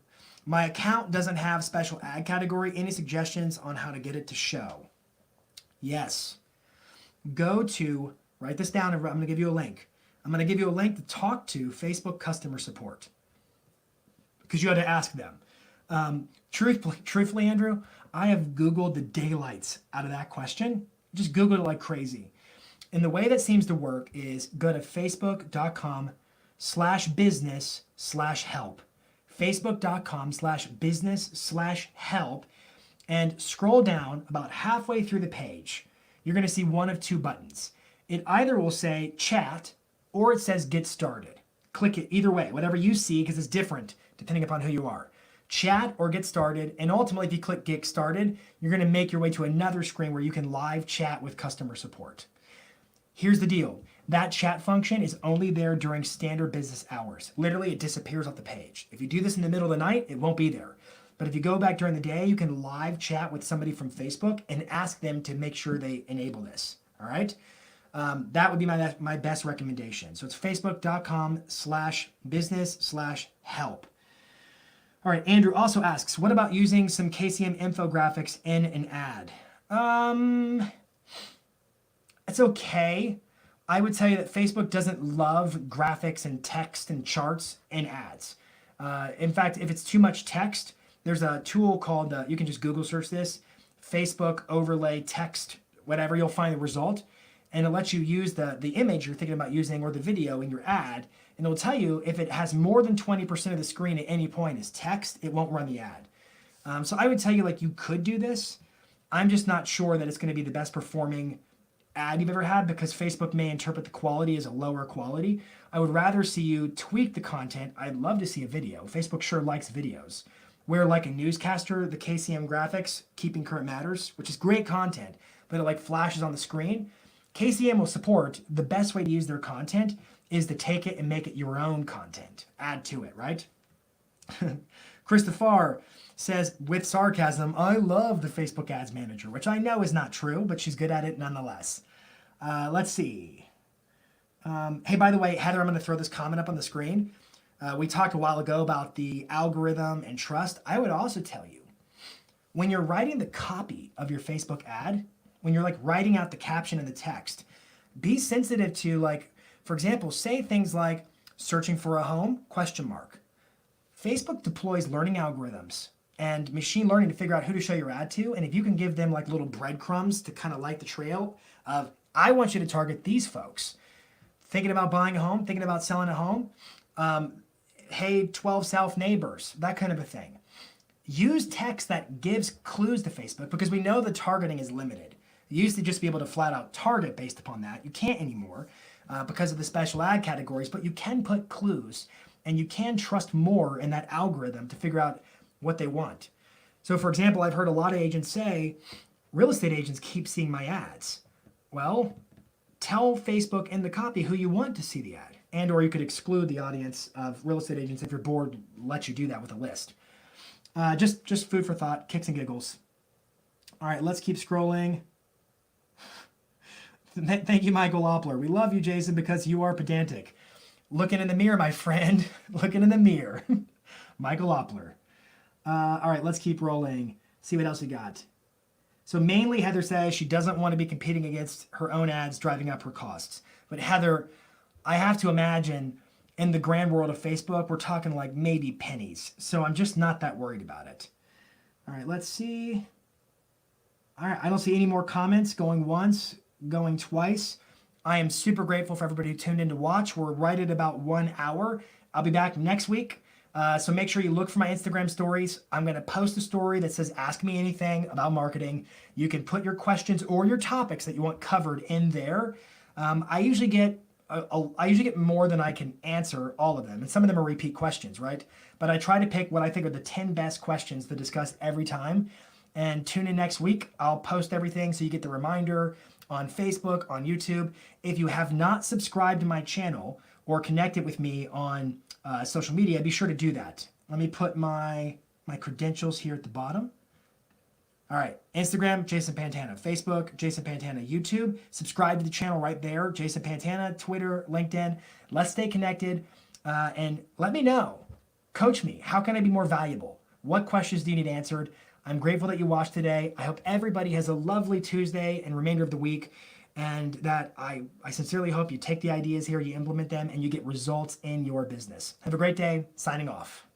My account doesn't have special ad category. Any suggestions on how to get it to show? Yes. Go to, write this down, I'm going to give you a link. I'm going to give you a link to talk to Facebook customer support because you had to ask them. Truthfully, Andrew, I have Googled the daylights out of that question. Just Googled it like crazy. And the way that seems to work is go to facebook.com/business/help. Facebook.com/business/help and scroll down about halfway through the page. You're going to see one of two buttons. It either will say chat or it says get started. Click it either way, whatever you see, because it's different depending upon who you are. Chat or get started. And ultimately, if you click get started, you're going to make your way to another screen where you can live chat with customer support. Here's the deal. That chat function is only there during standard business hours. Literally, it disappears off the page. If you do this in the middle of the night, it won't be there. But if you go back during the day, you can live chat with somebody from Facebook and ask them to make sure they enable this. All right? That would be my best recommendation. So it's facebook.com/business/help. All right, Andrew also asks, what about using some KCM infographics in an ad? It's okay. I would tell you that Facebook doesn't love graphics and text and charts in ads. In fact, if it's too much text, there's a tool called, you can just Google search this, Facebook overlay text, whatever, you'll find the result. And it lets you use the image you're thinking about using or the video in your ad. And it'll tell you if it has more than 20% of the screen at any point is text, it won't run the ad. So I would tell you, like, you could do this. I'm just not sure that it's going to be the best performing ad you've ever had because Facebook may interpret the quality as a lower quality. I would rather see you tweak the content. I'd love to see a video. Facebook sure likes videos. Where, like a newscaster, the KCM graphics, Keeping Current Matters, which is great content, but it like flashes on the screen. KCM will support the best way to use their content is to take it and make it your own content. Add to it, right? Christopher says, with sarcasm, I love the Facebook Ads Manager, which I know is not true, but she's good at it nonetheless. Let's see. Hey, by the way, Heather, I'm going to throw this comment up on the screen. We talked a while ago about the algorithm and trust. I would also tell you, when you're writing the copy of your Facebook ad, when you're like writing out the caption and the text, be sensitive to, like, for example, say things like searching for a home, ? Facebook deploys learning algorithms and machine learning to figure out who to show your ad to. And if you can give them like little breadcrumbs to kind of light the trail of, I want you to target these folks. Thinking about buying a home, thinking about selling a home. Hey, 12 South neighbors, that kind of a thing. Use text that gives clues to Facebook because we know the targeting is limited. You used to just be able to flat out target based upon that. You can't anymore because of the special ad categories, but you can put clues and you can trust more in that algorithm to figure out what they want. So for example, I've heard a lot of agents say, real estate agents keep seeing my ads. Well, tell Facebook in the copy who you want to see the ad. And or you could exclude the audience of real estate agents if your board lets you do that with a list. Just food for thought, kicks and giggles. All right, let's keep scrolling. Thank you, Michael Oppler. We love you, Jason, because you are pedantic. Looking in the mirror, my friend. Looking in the mirror. Michael Oppler. All right, let's keep rolling. See what else we got. So mainly, Heather says she doesn't want to be competing against her own ads, driving up her costs. But Heather, I have to imagine in the grand world of Facebook, we're talking like maybe pennies. So I'm just not that worried about it. All right, let's see. All right, I don't see any more comments going once, going twice. I am super grateful for everybody who tuned in to watch. We're right at about 1 hour. I'll be back next week. So make sure you look for my Instagram stories. I'm going to post a story that says, ask me anything about marketing. You can put your questions or your topics that you want covered in there. I usually get more than I can answer all of them. And some of them are repeat questions, right? But I try to pick what I think are the 10 best questions to discuss every time. And tune in next week. I'll post everything so you get the reminder on Facebook, on YouTube. If you have not subscribed to my channel or connected with me on social media, be sure to do that. Let me put my credentials here at the bottom. All right, Instagram, Jason Pantana. Facebook, Jason Pantana. YouTube, subscribe to the channel right there, Jason Pantana. Twitter, LinkedIn. Let's stay connected and let me know. Coach me. How can I be more valuable? What questions do you need answered? I'm grateful that you watched today. I hope everybody has a lovely Tuesday and remainder of the week, and that I sincerely hope you take the ideas here, you implement them, and you get results in your business. Have a great day. Signing off.